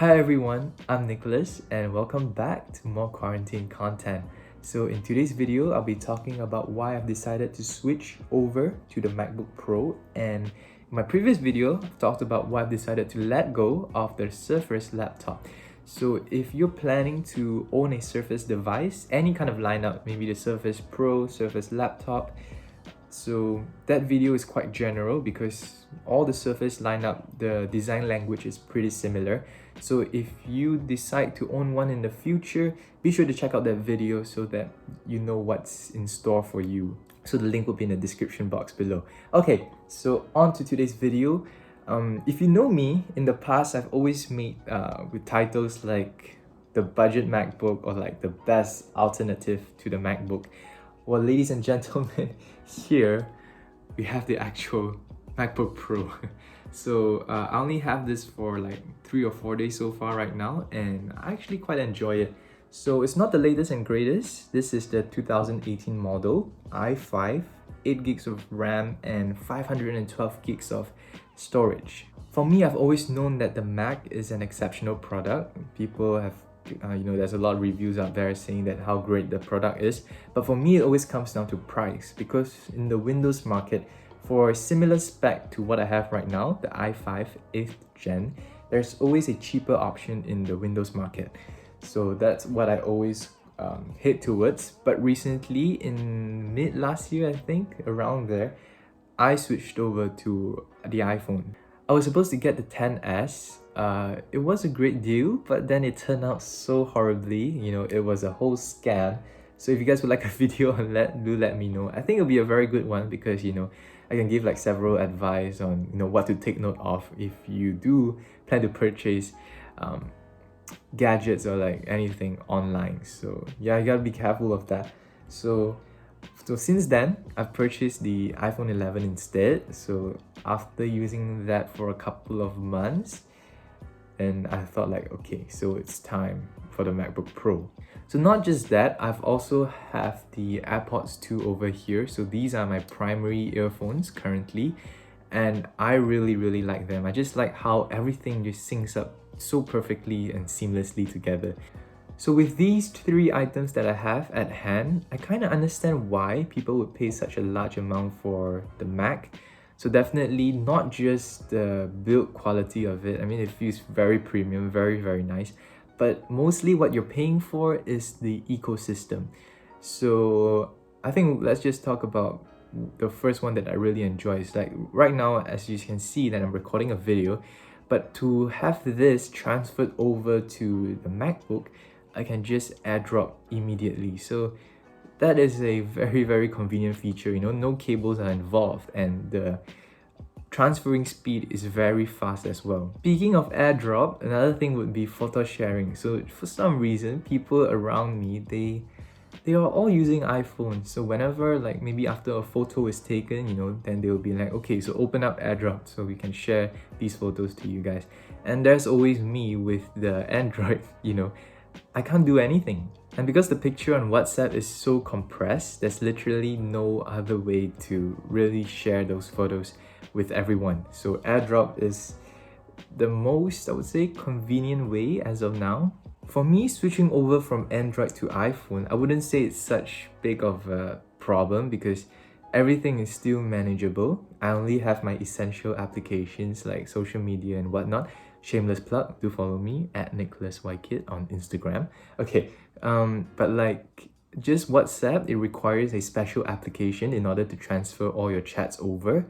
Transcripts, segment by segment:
Hi everyone, I'm Nicholas and welcome back to more quarantine content. So in today's video, I'll be talking about why I've decided to switch over to the MacBook Pro, and in my previous video, I've talked about why I've decided to let go of the Surface laptop. So if you're planning to own a Surface device, any kind of lineup, maybe the Surface Pro, Surface laptop, so that video is quite general because all the Surface lineup, the design language is pretty similar. So if you decide to own one in the future, be sure to check out that video so that you know what's in store for you. So the link will be in the description box below. Okay, so on to today's video. If you know me, in the past I've always made with titles like the budget MacBook or like the best alternative to the MacBook. Well, ladies and gentlemen, here we have the actual MacBook Pro. So I only have this for like 3 or 4 days so far right now, and I actually quite enjoy it. So it's not the latest and greatest. This is the 2018 model, i5, 8 gigs of RAM and 512 gigs of storage. For me, I've always known that the Mac is an exceptional product. People have there's a lot of reviews out there saying that how great the product is, but for me it always comes down to price, because in the Windows market, for a similar spec to what I have right now, the i5 8th gen, there's always a cheaper option in the Windows market. So that's what I always head towards. But recently, in mid last year I think, around there, I switched over to the iPhone. I was supposed to get the XS. It was a great deal, but then it turned out so horribly. It was a whole scam. So if you guys would like a video on that, do let me know. I think it'll be a very good one because I can give like several advice on what to take note of if you do plan to purchase gadgets or like anything online. So yeah, you gotta be careful of that. So since then, I've purchased the iPhone 11 instead. So after using that for a couple of months, and I thought like, okay, so it's time for the MacBook Pro. So not just that, I've also have the AirPods 2 over here. So these are my primary earphones currently, and I really like them. I just like how everything just syncs up so perfectly and seamlessly together. So with these 3 items that I have at hand, I kind of understand why people would pay such a large amount for the Mac. So definitely not just the build quality of it. I mean, it feels very premium, very nice. But mostly what you're paying for is the ecosystem. So I think let's just talk about the first one that I really enjoy. It's like right now, as you can see, that I'm recording a video, but to have this transferred over to the MacBook, I can just AirDrop immediately. So that is a very convenient feature. No cables are involved, and the transferring speed is very fast as well. Speaking of AirDrop, another thing would be photo sharing. So for some reason, people around me, they are all using iPhones. So whenever, like maybe after a photo is taken, then they'll be like, okay, so open up AirDrop so we can share these photos to you guys. And there's always me with the Android. I can't do anything. And because the picture on WhatsApp is so compressed, there's literally no other way to really share those photos with everyone. So AirDrop is the most, I would say, convenient way as of now. For me, switching over from Android to iPhone, I wouldn't say it's such big of a problem because everything is still manageable. I only have my essential applications like social media and whatnot. Shameless plug, do follow me at nicholaswaikit on Instagram. Okay, but like just WhatsApp, it requires a special application in order to transfer all your chats over.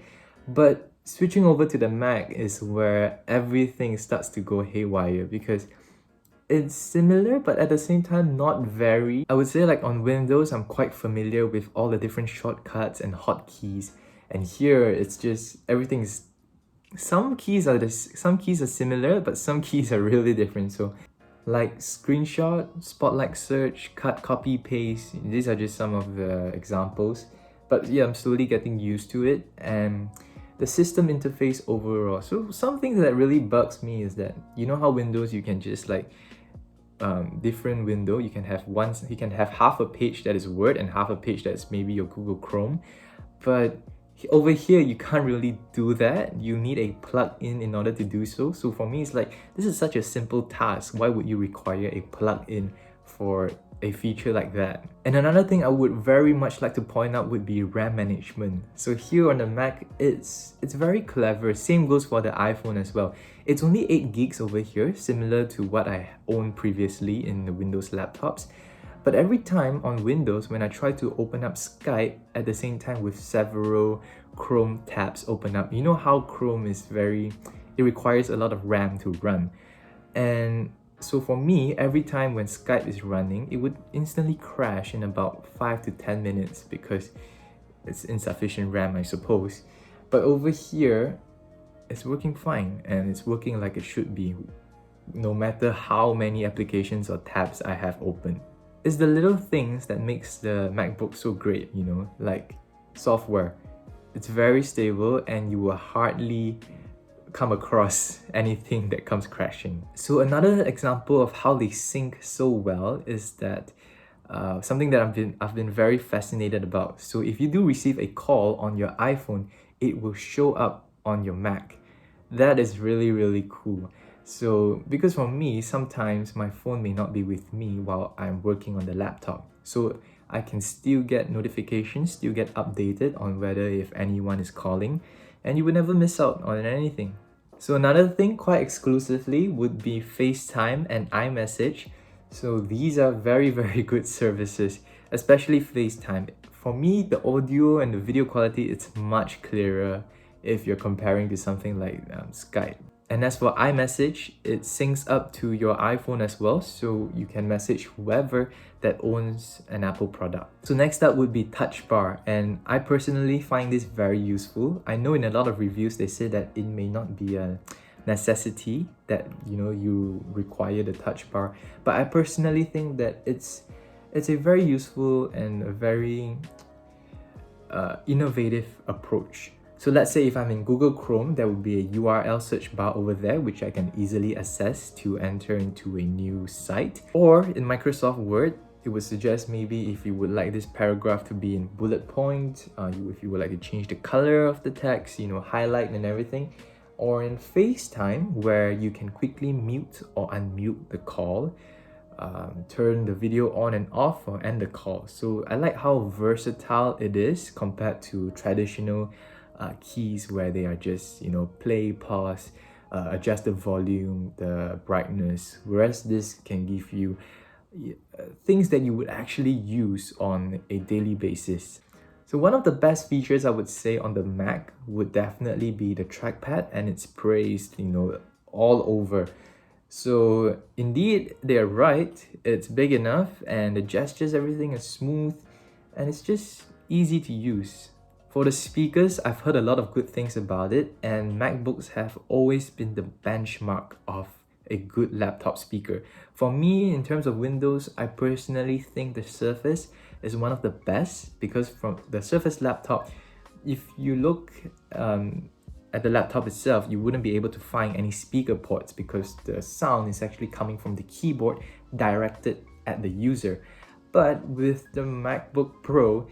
But switching over to the Mac is where everything starts to go haywire because it's similar, but at the same time not very. I would say like on Windows, I'm quite familiar with all the different shortcuts and hotkeys, and here it's just everything's some keys are similar, but some keys are really different. So like screenshot, spotlight search, cut, copy, paste, these are just some of the examples. But yeah, I'm slowly getting used to it. And the system interface overall, so something that really bugs me is that how Windows, you can just like different window, you can have half a page that is Word and half a page that's maybe your Google Chrome. But Over here, you can't really do that. You need a plug-in in order to do so. So for me, it's like, this is such a simple task. Why would you require a plug-in for a feature like that? And another thing I would very much like to point out would be RAM management. So here on the Mac, it's very clever. Same goes for the iPhone as well. It's only 8 gigs over here, similar to what I owned previously in the Windows laptops. But every time on Windows, when I try to open up Skype at the same time with several Chrome tabs open up, you know how Chrome is it requires a lot of RAM to run. And so for me, every time when Skype is running, it would instantly crash in about 5 to 10 minutes because it's insufficient RAM, I suppose. But over here, it's working fine and it's working like it should be, no matter how many applications or tabs I have open. It's the little things that makes the MacBook so great, you know, like software. It's very stable and you will hardly come across anything that comes crashing. So another example of how they sync so well is that something that I've been very fascinated about. So if you do receive a call on your iPhone, it will show up on your Mac. That is really, really cool. So because for me, sometimes my phone may not be with me while I'm working on the laptop. So I can still get notifications, still get updated on whether if anyone is calling, and you would never miss out on anything. So another thing quite exclusively would be FaceTime and iMessage. So these are very, very good services, especially FaceTime. For me, the audio and the video quality, it's much clearer if you're comparing to something like Skype. And as for iMessage, it syncs up to your iPhone as well, so you can message whoever that owns an Apple product. So next up would be Touch Bar, and I personally find this very useful. I know in a lot of reviews they say that it may not be a necessity that you require the Touch Bar, but I personally think that it's a very useful and a very innovative approach. So let's say if I'm in Google Chrome, there would be a URL search bar over there which I can easily access to enter into a new site. Or in Microsoft Word, it would suggest maybe if you would like this paragraph to be in bullet point, if you would like to change the color of the text, highlight and everything. Or in FaceTime, where you can quickly mute or unmute the call, turn the video on and off or end the call. So I like how versatile it is compared to traditional keys where they are just play, pause, adjust the volume, the brightness, whereas this can give you things that you would actually use on a daily basis. So one of the best features I would say on the Mac would definitely be the trackpad, and it's praised all over. So indeed, they're right, it's big enough and the gestures, everything is smooth and it's just easy to use. For the speakers, I've heard a lot of good things about it, and MacBooks have always been the benchmark of a good laptop speaker. For me, in terms of Windows, I personally think the Surface is one of the best, because from the Surface laptop, if you look at the laptop itself, you wouldn't be able to find any speaker ports because the sound is actually coming from the keyboard directed at the user. But with the MacBook Pro,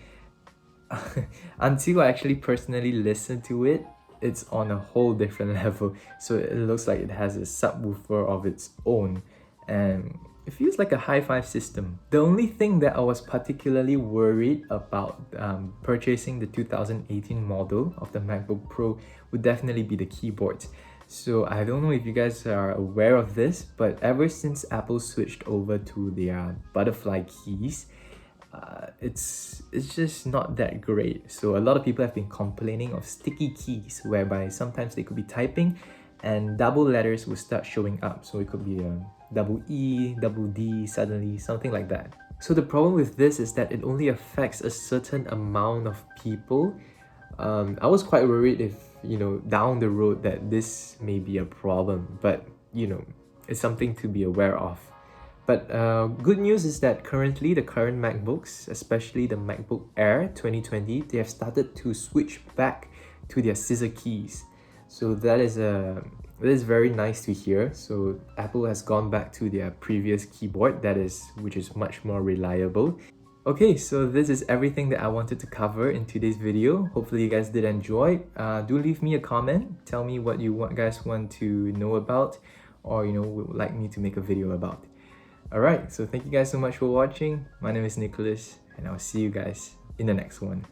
until I actually personally listen to it, it's on a whole different level. So it looks like it has a subwoofer of its own and it feels like a hi-fi system. The only thing that I was particularly worried about purchasing the 2018 model of the MacBook Pro would definitely be the keyboard. So I don't know if you guys are aware of this, but ever since Apple switched over to their butterfly keys, it's just not that great. So a lot of people have been complaining of sticky keys, whereby sometimes they could be typing and double letters will start showing up. So it could be a double E, double D, suddenly, something like that. So the problem with this is that it only affects a certain amount of people. I was quite worried if, down the road that this may be a problem, but, it's something to be aware of. But good news is that currently the current MacBooks, especially the MacBook Air 2020, they have started to switch back to their scissor keys. So that is very nice to hear. So Apple has gone back to their previous keyboard, which is much more reliable. Okay, so this is everything that I wanted to cover in today's video. Hopefully you guys did enjoy. Do leave me a comment. Tell me what you guys want to know about, or would like me to make a video about. Alright, so thank you guys so much for watching. My name is Nicholas, and I'll see you guys in the next one.